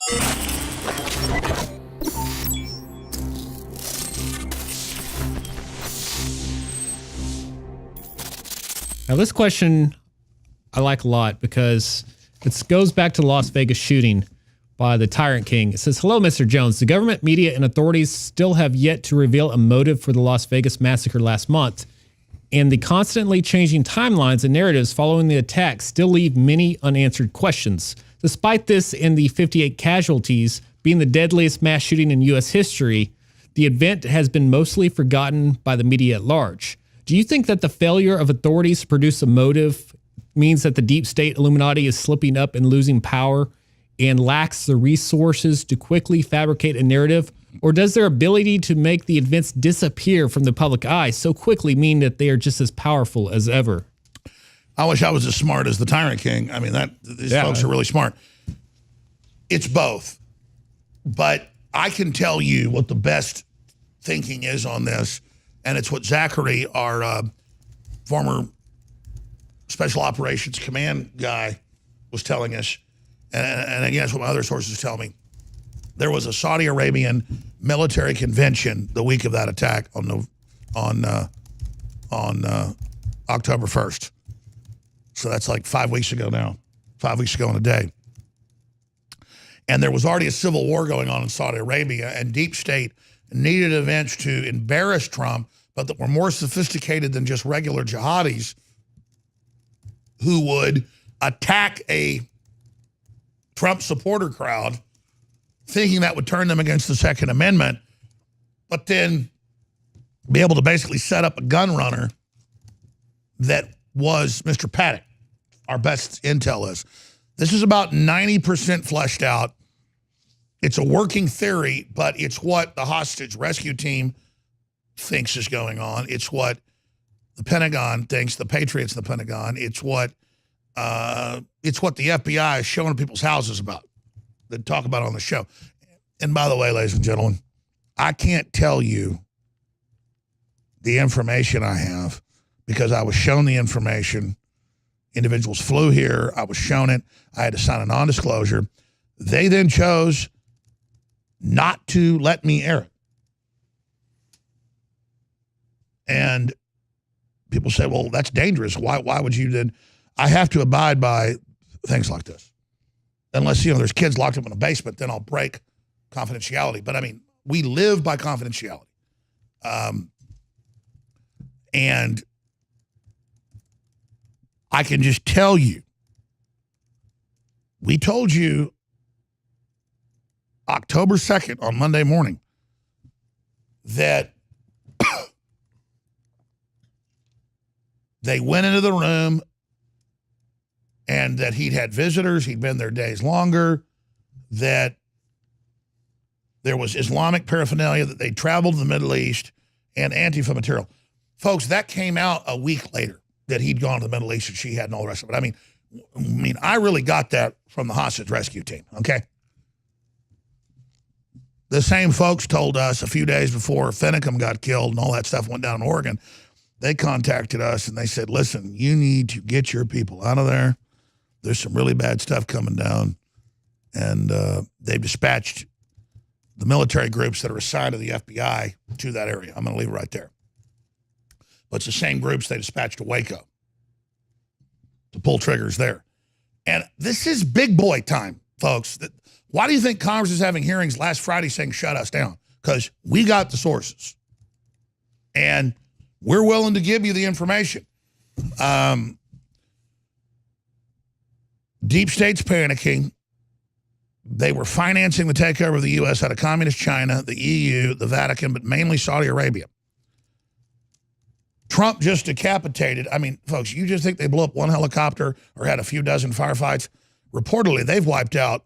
Now, this question I like a lot because it goes back to the Las Vegas shooting by the Tyrant King. It says, hello, Mr. Jones. The government, media, and authorities still have yet to reveal a motive for the Las Vegas massacre last month. And the constantly changing timelines and narratives following the attack still leave many unanswered questions. Despite this and the 58 casualties being the deadliest mass shooting in U.S. history, the event has been mostly forgotten by the media at large. Do you think that the failure of authorities to produce a motive means that the deep state Illuminati is slipping up and losing power and lacks the resources to quickly fabricate a narrative? Or does their ability to make the events disappear from the public eye so quickly mean that they are just as powerful as ever? I wish I was as smart as the Tyrant King. I mean, these folks are really smart. It's both. But I can tell you what the best thinking is on this, and it's what Zachary, our former Special Operations Command guy, was telling us. And again, it's what my other sources tell me. There was a Saudi Arabian military convention the week of that attack on October 1st. So that's like 5 weeks ago now, 5 weeks ago in a day. And there was already a civil war going on in Saudi Arabia, and deep state needed events to embarrass Trump, but that were more sophisticated than just regular jihadis who would attack a Trump supporter crowd thinking that would turn them against the Second Amendment, but then be able to basically set up a gun runner that was Mr. Paddock. Our best intel is. This is about 90% fleshed out. It's a working theory, but it's what the hostage rescue team thinks is going on. It's what the Pentagon thinks, the Patriots in the Pentagon. It's what the FBI is showing people's houses about, that talk about on the show. And by the way, ladies and gentlemen, I can't tell you the information I have because I was shown the information. Individuals flew here. I was shown it. I had to sign a non-disclosure. They then chose not to let me air it. And people say, well, that's dangerous. Why would you then? I have to abide by things like this. Unless, there's kids locked up in a basement, then I'll break confidentiality. But I mean, we live by confidentiality. And I can just tell you, we told you October 2nd on Monday morning that they went into the room and that he'd had visitors, he'd been there days longer, that there was Islamic paraphernalia, that they traveled to the Middle East, and Antifa material. Folks, that came out a week later, that he'd gone to the Middle East and she had and all the rest of it. I mean, I really got that from the hostage rescue team, okay? The same folks told us a few days before Finicum got killed and all that stuff went down in Oregon, they contacted us and they said, listen, you need to get your people out of there. There's some really bad stuff coming down. And they've dispatched the military groups that are assigned to the FBI to that area. I'm going to leave it right there. But it's the same groups they dispatched to Waco to pull triggers there. And this is big boy time, folks. Why do you think Congress is having hearings last Friday saying shut us down? Because we got the sources. And we're willing to give you the information. Deep state's panicking. They were financing the takeover of the U.S. out of communist China, the EU, the Vatican, but mainly Saudi Arabia. Trump just decapitated. I mean, folks, you just think they blew up one helicopter or had a few dozen firefights? Reportedly, they've wiped out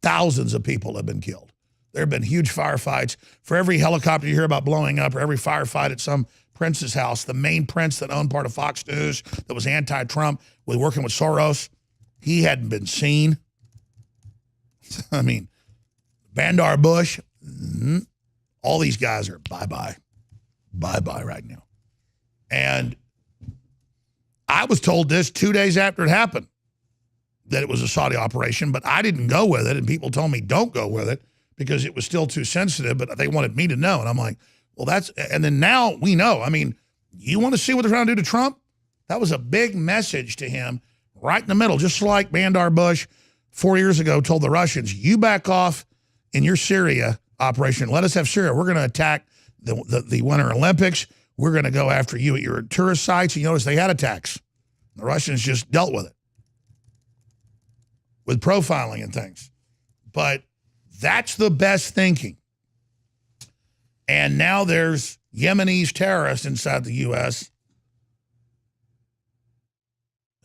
thousands of people have been killed. There have been huge firefights. For every helicopter you hear about blowing up or every firefight at some prince's house, the main prince that owned part of Fox News that was anti-Trump, was working with Soros, he hadn't been seen. I mean, Bandar Bush, all these guys are bye-bye. Bye-bye right now. And I was told this 2 days after it happened. that it was a Saudi operation, but I didn't go with it, and people told me don't go with it because it was still too sensitive, but they wanted me to know. And I'm like, well, and then now we know. I mean, you want to see what they're trying to do to Trump? That was a big message to him right in the middle, just like Bandar Bush 4 years ago told the Russians, you back off in your Syria operation. Let us have Syria. We're going to attack the Winter Olympics. We're going to go after you at your tourist sites. And you notice they had attacks. The Russians just dealt with it, with profiling and things. But that's the best thinking. And now there's Yemenis terrorists inside the U.S.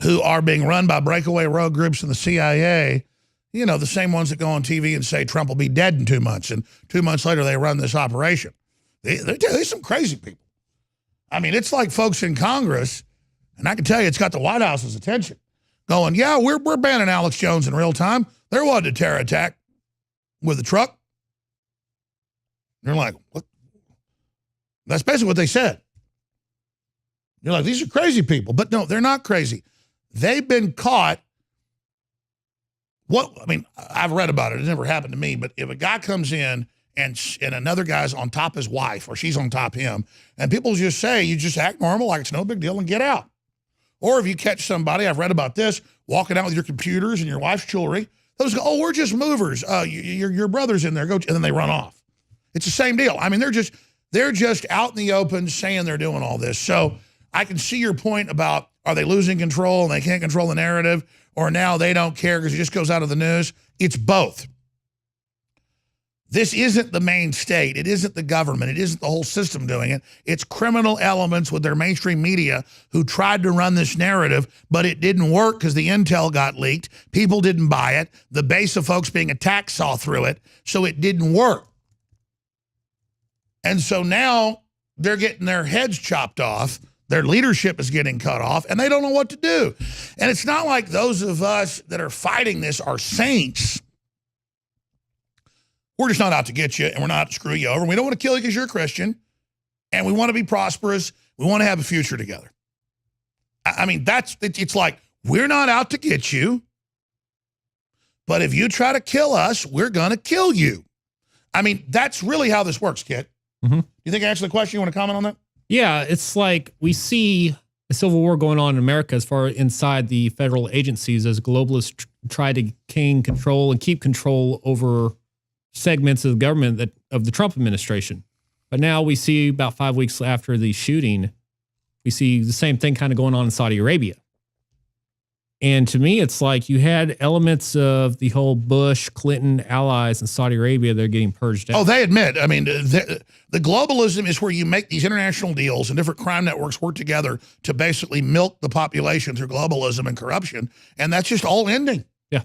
who are being run by breakaway rogue groups in the CIA, you know, the same ones that go on TV and say Trump will be dead in 2 months. And 2 months later, they run this operation. They're some crazy people. I mean, it's like folks in Congress, and I can tell you it's got the White House's attention, going, yeah, we're banning Alex Jones in real time. There was a terror attack with a truck. They're like, what? That's basically what they said. You're like, these are crazy people. But no, they're not crazy. They've been caught. I mean, I've read about it. It never happened to me. But if a guy comes in and another guy's on top of his wife or she's on top of him, and people just say, you just act normal like it's no big deal and get out. Or if you catch somebody, I've read about this, walking out with your computers and your wife's jewelry, those go, oh, we're just movers. Your brother's in there. Go, and then they run off. It's the same deal. I mean, they're just out in the open saying they're doing all this. So I can see your point about, are they losing control and they can't control the narrative, or now they don't care because it just goes out of the news? It's both. This isn't the main state. It isn't the government. It isn't the whole system doing it. It's criminal elements with their mainstream media who tried to run this narrative, but it didn't work because the intel got leaked. People didn't buy it. The base of folks being attacked saw through it, so it didn't work. And so now they're getting their heads chopped off. Their leadership is getting cut off, and they don't know what to do. And it's not like those of us that are fighting this are saints. We're just not out to get you, and we're not out to screw you over. We don't want to kill you because you're a Christian, and we want to be prosperous. We want to have a future together. I mean, it's like, we're not out to get you, but if you try to kill us, we're going to kill you. I mean, that's really how this works, Kit. Mm-hmm. You think I answered the question? You want to comment on that? Yeah, it's like we see a civil war going on in America as far inside the federal agencies as globalists try to gain control and keep control over segments of the government of the Trump administration. But now we see about 5 weeks after the shooting, we see the same thing kind of going on in Saudi Arabia. And to me, it's like you had elements of the whole Bush, Clinton allies in Saudi Arabia. They're getting purged out. Oh, they admit. I mean, the globalism is where you make these international deals and different crime networks work together to basically milk the population through globalism and corruption. And that's just all ending. Yeah.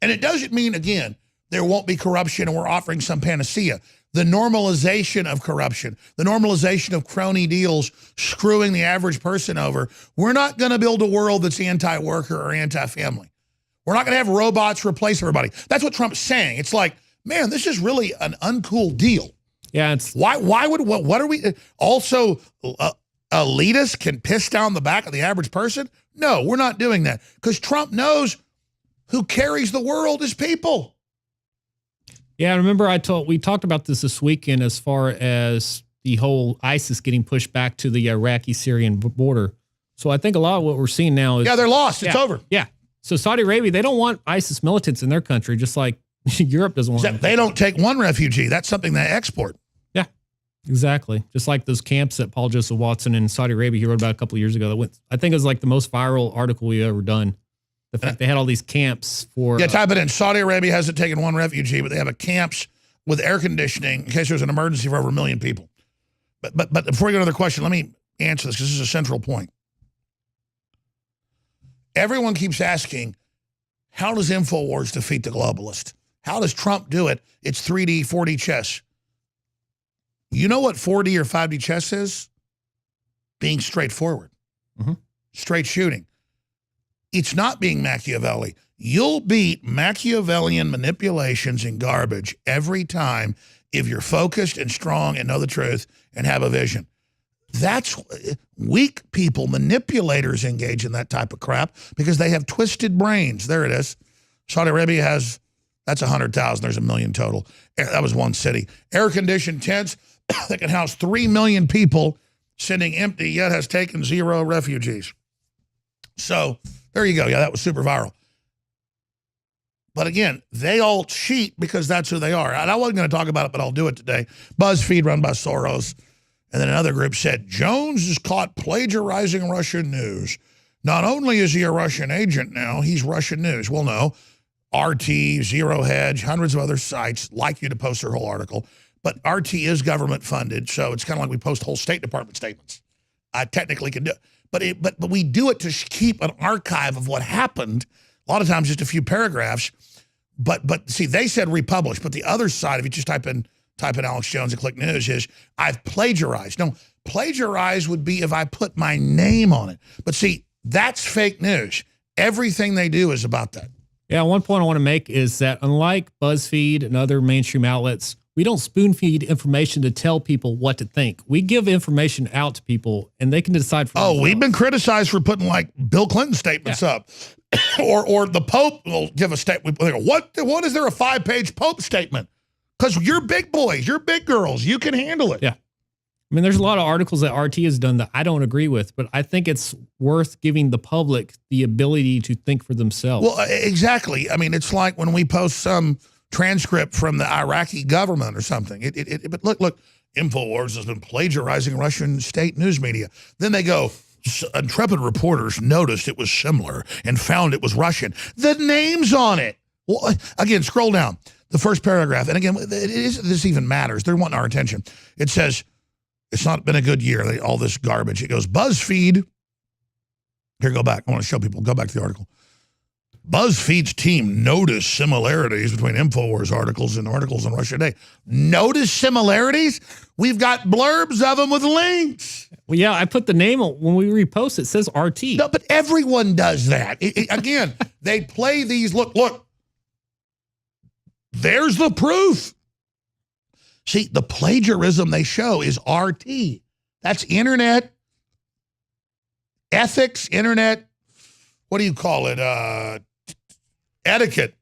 And it doesn't mean, again, there won't be corruption and we're offering some panacea. The normalization of corruption, the normalization of crony deals, screwing the average person over. We're not going to build a world that's anti-worker or anti-family. We're not going to have robots replace everybody. That's what Trump's saying. It's like, man, this is really an uncool deal. Yeah. It's what are we also elitists can piss down the back of the average person? No, we're not doing that because Trump knows who carries the world is people. Yeah, I remember we talked about this weekend as far as the whole ISIS getting pushed back to the Iraqi-Syrian border. So I think a lot of what we're seeing now is... Yeah, they're lost. It's over. Yeah. So Saudi Arabia, they don't want ISIS militants in their country, just like Europe doesn't want them. They don't take one refugee. That's something they export. Yeah, exactly. Just like those camps that Paul Joseph Watson in Saudi Arabia, he wrote about a couple of years ago. I think it was like the most viral article we've ever done. The fact they had all these camps for... Yeah, type it in. Saudi Arabia hasn't taken one refugee, but they have a camps with air conditioning in case there's an emergency for over 1 million people. But before we go to another question, let me answer this because this is a central point. Everyone keeps asking, how does Infowars defeat the globalist? How does Trump do it? It's 3D, 4D chess. You know what 4D or 5D chess is? Being straightforward. Mm-hmm. Straight shooting. It's not being Machiavelli. You'll beat Machiavellian manipulations and garbage every time if you're focused and strong and know the truth and have a vision. That's weak people, manipulators engage in that type of crap because they have twisted brains. There it is. Saudi Arabia has, that's 100,000. There's a million total. That was one city. Air-conditioned tents that can house 3 million people sitting empty, yet has taken 0 refugees. So there you go. Yeah, that was super viral. But again, they all cheat because that's who they are. And I wasn't going to talk about it, but I'll do it today. BuzzFeed, run by Soros. And then another group said, Jones is caught plagiarizing Russian news. Not only is he a Russian agent now, he's Russian news. Well, no. RT, Zero Hedge, hundreds of other sites like you to post their whole article. But RT is government funded, so it's kind of like we post whole State Department statements. I technically can do it. But we do it to keep an archive of what happened. A lot of times just a few paragraphs. But see, they said republish, but the other side, if you just type in Alex Jones and click news, is I've plagiarized. No, plagiarize would be if I put my name on it. But see, that's fake news. Everything they do is about that. Yeah, one point I want to make is that unlike BuzzFeed and other mainstream outlets, we don't spoon feed information to tell people what to think. We give information out to people and they can decide for themselves. We've been criticized for putting like Bill Clinton statements up. or the Pope will give a statement. What is there a 5-page Pope statement? Because you're big boys, you're big girls, you can handle it. Yeah. I mean, there's a lot of articles that RT has done that I don't agree with, but I think it's worth giving the public the ability to think for themselves. Well, exactly. I mean, it's like when we post some transcript from the Iraqi government or something. But look, Infowars has been plagiarizing Russian state news media. Then they go, intrepid reporters noticed it was similar and found it was Russian. The name's on it. Well, again, scroll down. The first paragraph, and again, this even matters. They're wanting our attention. It says, it's not been a good year, all this garbage. It goes, BuzzFeed. Here, go back. I want to show people. Go back to the article. BuzzFeed's team noticed similarities between Infowars articles and articles on Russia Today. Notice similarities? We've got blurbs of them with links. Well, yeah, I put the name on, when we repost, it says RT. No, but everyone does that. Again, they play these, look. There's the proof. See, the plagiarism they show is RT. That's internet ethics, internet, what do you call it? Etiquette.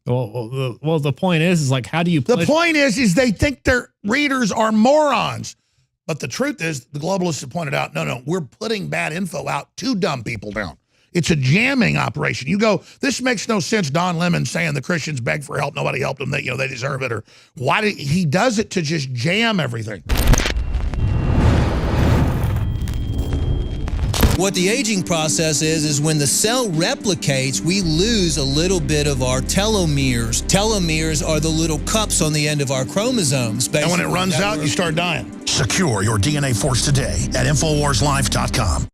Well, the point is like, how do you... The point is they think their readers are morons. But the truth is, the globalists have pointed out, no, we're putting bad info out to dumb people down. It's a jamming operation. You go, this makes no sense. Don Lemon saying the Christians begged for help, nobody helped them, they deserve it. Or why did he does it to just jam everything? What the aging process is when the cell replicates, we lose a little bit of our telomeres. Telomeres are the little cups on the end of our chromosomes. And when it runs out, you start dying. Secure your DNA force today at InfoWarsLife.com.